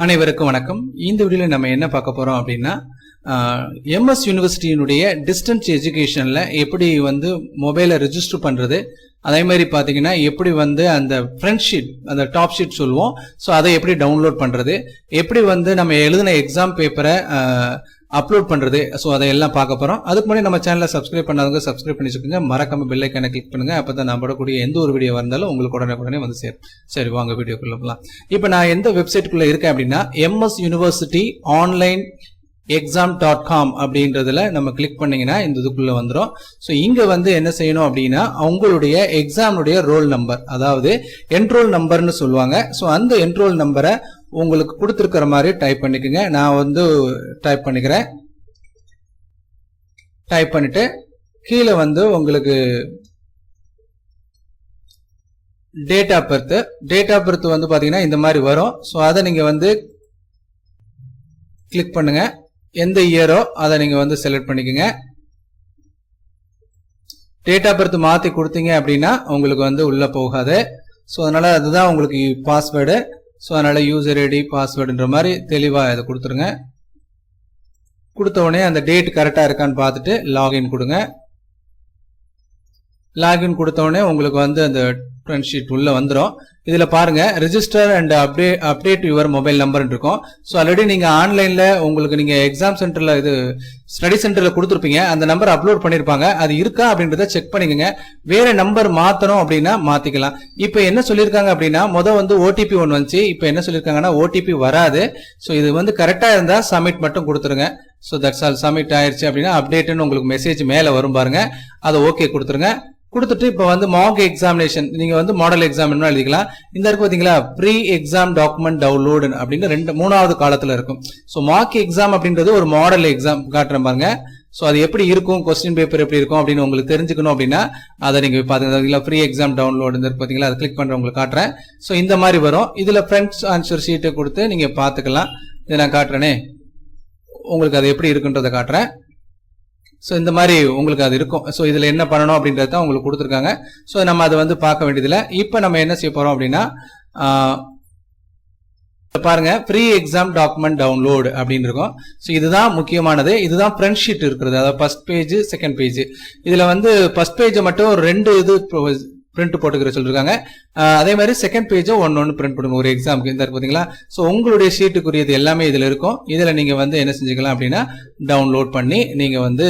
அனைவருக்கும் வணக்கம். இந்த வீடியோல நம்ம என்ன பார்க்க போறோம் அப்படின்னா எம்எஸ் யூனிவர்சிட்டியினுடைய டிஸ்டன்ஸ் எஜுகேஷன்ல எப்படி வந்து மொபைலை ரெஜிஸ்டர் பண்றது, அதே மாதிரி பாத்தீங்கன்னா எப்படி வந்து அந்த ஃப்ரண்ட் ஷீட் அந்த டாப் ஷீட் சொல்லுவோம், ஸோ அதை எப்படி டவுன்லோட் பண்றது, எப்படி வந்து நம்ம எழுதின எக்ஸாம் பேப்பரை அப்லோட் பண்றது, ஸோ அதையெல்லாம் பார்க்க போறோம். அதுக்கு முன்னாடி நம்ம சேனலை சப்ஸ்கிரைப் பண்ணாதவங்க சப்ஸ்கிரைப் பண்ணி வச்சுக்கோங்க. மறக்காம பெல் ஐக்கானை கிளிக் பண்ணுங்க. அப்பதான் நான் போடக்கூடிய எந்த ஒரு வீடியோ வந்தாலும் உங்களுக்கு உடனே வந்து சேரும். சரி, வாங்க வீடியோக்குள்ள போகலாம். இப்போ நான் எந்த வெப்சைட்டுக்குள்ள இருக்கேன் அப்படின்னா எம்எஸ் யூனிவர்சிட்டி ஆன்லைன் exam.com அப்படின்றதுல நம்ம கிளிக் பண்ணீங்கன்னா இந்த இதுக்குள்ள வந்துடும். ஸோ இங்க வந்து என்ன செய்யணும் அப்படின்னா உங்களுடைய எக்ஸாமுடைய ரோல் நம்பர், அதாவது என்ரோல் நம்பர்னு சொல்லுவாங்க. ஸோ அந்த என்ரோல் நம்பரை உங்களுக்கு கொடுத்துருக்கிற மாதிரி டைப் பண்ணிக்கோங்க. நான் வந்து டைப் பண்ணிக்கிறேன். டைப் பண்ணிட்டு கீழே வந்து உங்களுக்கு டேட் ஆஃப் பர்த் வந்து பாத்தீங்கன்னா இந்த மாதிரி வரும். ஸோ அதை நீங்க வந்து கிளிக் பண்ணுங்க. எந்த இயரோ அதை நீங்க வந்து செலக்ட் பண்ணிக்கோங்க. டேட் ஆஃப் பர்த் மாத்தி கொடுத்தீங்க அப்படின்னா உங்களுக்கு வந்து உள்ள போகாது. ஸோ அதனால அதுதான் உங்களுக்கு பாஸ்வேர்டு. ஸோ அதனால யூசர் ஐடி பாஸ்வேர்டுன்ற மாதிரி தெளிவா இதை கொடுத்துருங்க. கொடுத்த உடனே அந்த டேட் கரெக்டா இருக்கான்னு பார்த்துட்டு லாகின் கொடுங்க. லாகின் கொடுத்த உடனே உங்களுக்கு வந்து அந்த ஃப்ரண்ட் ஷீட் உள்ள வந்துடும். இதுல பாருங்க register and update your mobile number இருக்கும். ஸோ ஆல்ரெடி நீங்க ஆன்லைன்ல உங்களுக்கு நீங்க எக்ஸாம் சென்டர்ல இது ஸ்டடி சென்டர்ல கொடுத்துருப்பீங்க, அந்த நம்பர் அப்லோட் பண்ணிருப்பாங்க. அது இருக்கா அப்படின்றத செக் பண்ணிக்கோங்க. வேற நம்பர் மாத்தணும் அப்படின்னா மாத்திக்கலாம். இப்போ என்ன சொல்லியிருக்காங்க அப்படின்னா வந்து ஓடிபி ஒன்று வந்துச்சு. இப்போ என்ன சொல்லியிருக்காங்கன்னா ஓடிபி வராது. ஸோ இது வந்து கரெக்டா இருந்தா சப்மிட் மட்டும் கொடுத்துருங்க. So that's all. சப்மிட் ஆயிருச்சு அப்படின்னா அப்டேட்னு உங்களுக்கு மெசேஜ் மேல வரும் பாருங்க, அதை ஓகே கொடுத்துருங்க. கொடுத்துட்டு இப்போ வந்து மாக் எக்ஸாமினேஷன் நீங்க வந்து மாடல் எக்ஸாம் எழுதிக்கலாம். இந்த இருக்கு பாத்தீங்களா ப்ரீ எக்ஸாம் டாக்குமெண்ட் டவுன்லோடு அப்படின்னு மூணாவது காலத்துல இருக்கும். ஸோ மாக் எக்ஸாம் அப்படின்றது ஒரு மாடல் எக்ஸாம் காட்டுறேன் பாருங்க. ஸோ அது எப்படி இருக்கும், கொஸ்டின் பேப்பர் எப்படி இருக்கும் அப்படின்னு உங்களுக்கு தெரிஞ்சுக்கணும் அப்படின்னா அதை நீங்க பாத்தீங்கன்னா ஃப்ரீ எக்ஸாம் டவுன்லோடு இருக்கு பாத்தீங்களா, அதை கிளிக் பண்ற உங்களுக்கு காட்டுறேன். ஸோ இந்த மாதிரி வரும். இதுல ஃப்ரண்ட்ஸ் ஆன்சர் ஷீட்டை கொடுத்து நீங்க பாத்துக்கலாம். இதை நான் காட்டுறேனே, உங்களுக்கு அது எப்படி இருக்குன்றதை காட்டுறேன். ஸோ இந்த மாதிரி உங்களுக்கு அது இருக்கும். ஸோ இதில் என்ன பண்ணணும் அப்படின்றது தான் உங்களுக்கு கொடுத்துருக்காங்க. ஸோ நம்ம அதை வந்து பார்க்க வேண்டியதில்லை. இப்போ நம்ம என்ன செய்ய போறோம் அப்படின்னா பாருங்க ஃப்ரீ எக்ஸாம் டாக்குமெண்ட் டவுன்லோடு அப்படின்னு இருக்கும். ஸோ இதுதான் முக்கியமானது. இதுதான் ஃப்ரண்ட் ஷீட் இருக்கிறது, அதாவது ஃபர்ஸ்ட் பேஜ் செகண்ட் பேஜ். இதுல வந்து ஃபர்ஸ்ட் பேஜை மட்டும் 2 இது பிரிண்ட் போட்டுக்கிற சொல்லிருக்காங்க. அதே மாதிரி செகண்ட் பேஜும் ஒன்னு பிரிண்ட் போடுங்க ஒரு எக்ஸாமுக்கு. இந்த பாத்தீங்களா. ஸோ உங்களுடைய ஷீட்டுக்குரியது எல்லாமே இதுல இருக்கும். இதுல நீங்க வந்து என்ன செஞ்சுக்கலாம் அப்படின்னா டவுன்லோட் பண்ணி நீங்க வந்து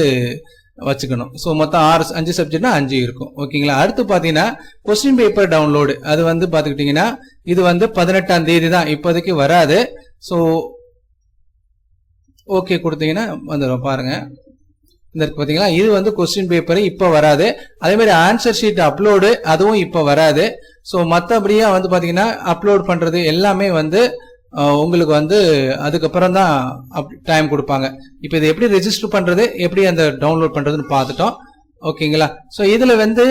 வச்சுக்கணும். ஸோ மொத்தம் 5 சப்ஜெக்ட்னா 5 இருக்கும். ஓகேங்களா. அடுத்து பாத்தீங்கன்னா கொஸ்டின் பேப்பர் டவுன்லோடு, அது வந்து பாத்துக்கிட்டீங்கன்னா இது வந்து 18ஆம் தேதி தான், இப்போதைக்கு வராது. ஸோ ஓகே கொடுத்தீங்கன்னா வந்துடும் பாருங்க. பாத்தீங்களா, இது வந்து கொஸ்டின் பேப்பர் இப்ப வராது. அதே மாதிரி ஆன்சர் ஷீட் அப்லோடு அதுவும் இப்ப வராது. சோ மத்தபடியா வந்து பாத்தீங்கன்னா அப்லோட் பண்றது எல்லாமே வந்து உங்களுக்கு வந்து அதுக்கப்புறம் தான் டைம் கொடுப்பாங்க. இப்ப இதை எப்படி ரெஜிஸ்டர் பண்றது, எப்படி அந்த டவுன்லோட் பண்றதுன்னு பார்த்துட்டோம். ஓகேங்களா. சோ இதுல வந்து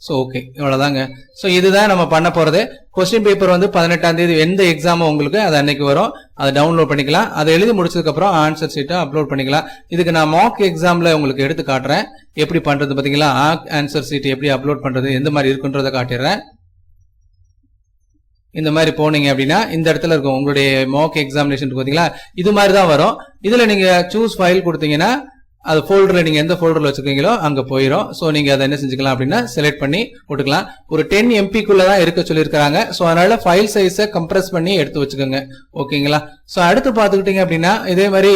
ஸோ ஓகே, இவ்வளவுதாங்க. ஸோ இதுதான் நம்ம பண்ண போறது. கொஸ்டின் பேப்பர் வந்து 18ஆம் தேதி எந்த எக்ஸாமோ உங்களுக்கு அது அன்னைக்கு வரும், அதை டவுன்லோட் பண்ணிக்கலாம். அதை எழுதி முடிச்சதுக்கு அப்புறம் ஆன்சர் ஷீட்டை அப்லோட் பண்ணிக்கலாம். இதுக்கு நான் மாக் எக்ஸாம்ல உங்களுக்கு எடுத்து காட்டுறேன் எப்படி பண்றது. பாத்தீங்களா ஆன்சர் ஷீட் எப்படி அப்லோட் பண்றது, எந்த மாதிரி இருக்குன்றதை காட்டிடுறேன். இந்த மாதிரி போனீங்க அப்படின்னா இந்த இடத்துல இருக்கும் உங்களுடைய மாக் எக்ஸாமினேஷன் பாத்தீங்களா, இது மாதிரி தான் வரும். இதுல நீங்க சூஸ் ஃபைல் கொடுத்தீங்கன்னா அது ஃபோல்டர்ல நீங்க எந்த ஃபோல்டர்ல வச்சிருக்கீங்களோ அங்க போயிடும். சோ நீங்க அதை என்ன செஞ்சுக்கலாம் அப்படின்னா செலக்ட் பண்ணி போட்டுக்கலாம். ஒரு 10 MB குள்ள தான் இருக்க சொல்லியிருக்காங்க. சோ அதனால ஃபைல் சைஸை கம்ப்ரஸ் பண்ணி எடுத்து வச்சுக்கோங்க. ஓகேங்களா. சோ அடுத்து பாத்துக்கிட்டீங்க அப்படின்னா இதே மாதிரி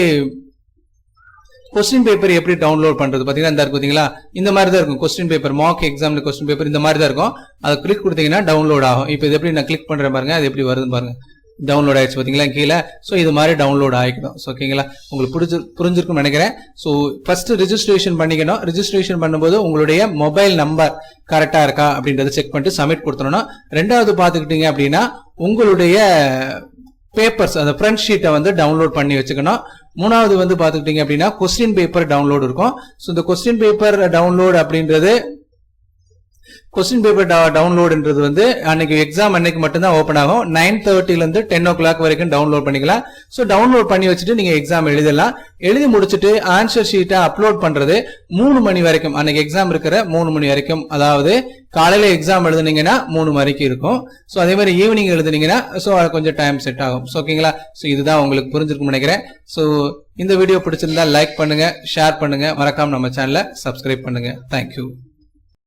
கொஸ்டின் பேப்பர் எப்படி டவுன்லோட் பண்றது பாத்தீங்கன்னா இந்த இருக்கு பாத்தீங்களா, இந்த மாதிரி தான் இருக்கும். கொஸ்டின் பேப்பர் மாக் எக்ஸாம்ல கொஸ்டின் பேப்பர் இந்த மாதிரி தான் இருக்கும். அதை கிளிக் கொடுத்தீங்கன்னா டவுன்லோட் ஆகும். இப்போ இது எப்படி நான் கிளிக் பண்றேன் பாருங்க, அது எப்படி வருதுன்னு பாருங்க. டவுன்லோட் ஆயிடுச்சு பாத்தீங்களா கீழே. ஸோ இது மாதிரி டவுன்லோட் ஆகிக்கணும். ஓகேங்களா. உங்களுக்கு புரிஞ்சிருக்கும் நினைக்கிறேன். ஸோ ஃபர்ஸ்ட் ரெஜிஸ்ட்ரேஷன் பண்ணிக்கணும். ரெஜிஸ்ட்ரேஷன் பண்ணும்போது உங்களுடைய மொபைல் நம்பர் கரெக்டா இருக்கா அப்படின்றத செக் பண்ணிட்டு சப்மிட் கொடுத்துடணும். ரெண்டாவது பாத்துக்கிட்டீங்க அப்படின்னா உங்களுடைய பேப்பர்ஸ் அந்த ஃப்ரண்ட் ஷீட்டை வந்து டவுன்லோட் பண்ணி வச்சுக்கணும். மூணாவது வந்து பாத்துக்கிட்டீங்க அப்படின்னா கொஸ்டின் பேப்பர் டவுன்லோட் இருக்கும். ஸோ இந்த கொஸ்டின் பேப்பர் டவுன்லோட் அப்படின்றது கொஸ்டின் பேப்பர் டவுன்லோடுன்றது வந்து அன்னைக்கு எக்ஸாம் அன்னைக்கு மட்டும்தான் ஓப்பன் ஆகும். 9:30 இருந்து 10 o'clock வரைக்கும் டவுன்லோட் பண்ணிக்கலாம். ஸோ டவுன்லோட் பண்ணி வச்சுட்டு நீங்க எக்ஸாம் எழுதலாம். எழுதி முடிச்சுட்டு ஆன்சர் ஷீட்டை அப்லோட் பண்றது 3 மணி வரைக்கும், அன்னைக்கு எக்ஸாம் இருக்கிற 3 மணி வரைக்கும், அதாவது காலையில எக்ஸாம் எழுதுனீங்கன்னா 3 வரைக்கும் இருக்கும். ஸோ அதே மாதிரி ஈவினிங் எழுதுனீங்கன்னா ஸோ கொஞ்சம் டைம் செட் ஆகும். ஸோ ஓகேங்களா? ஸோ இதுதான் உங்களுக்கு புரிஞ்சிருக்கும்னு நினைக்கிறேன். ஸோ இந்த வீடியோ பிடிச்சிருந்தா லைக் பண்ணுங்க, ஷேர் பண்ணுங்க, மறக்காம நம்ம சேனலை சப்ஸ்கிரைப் பண்ணுங்க. தேங்க்யூ.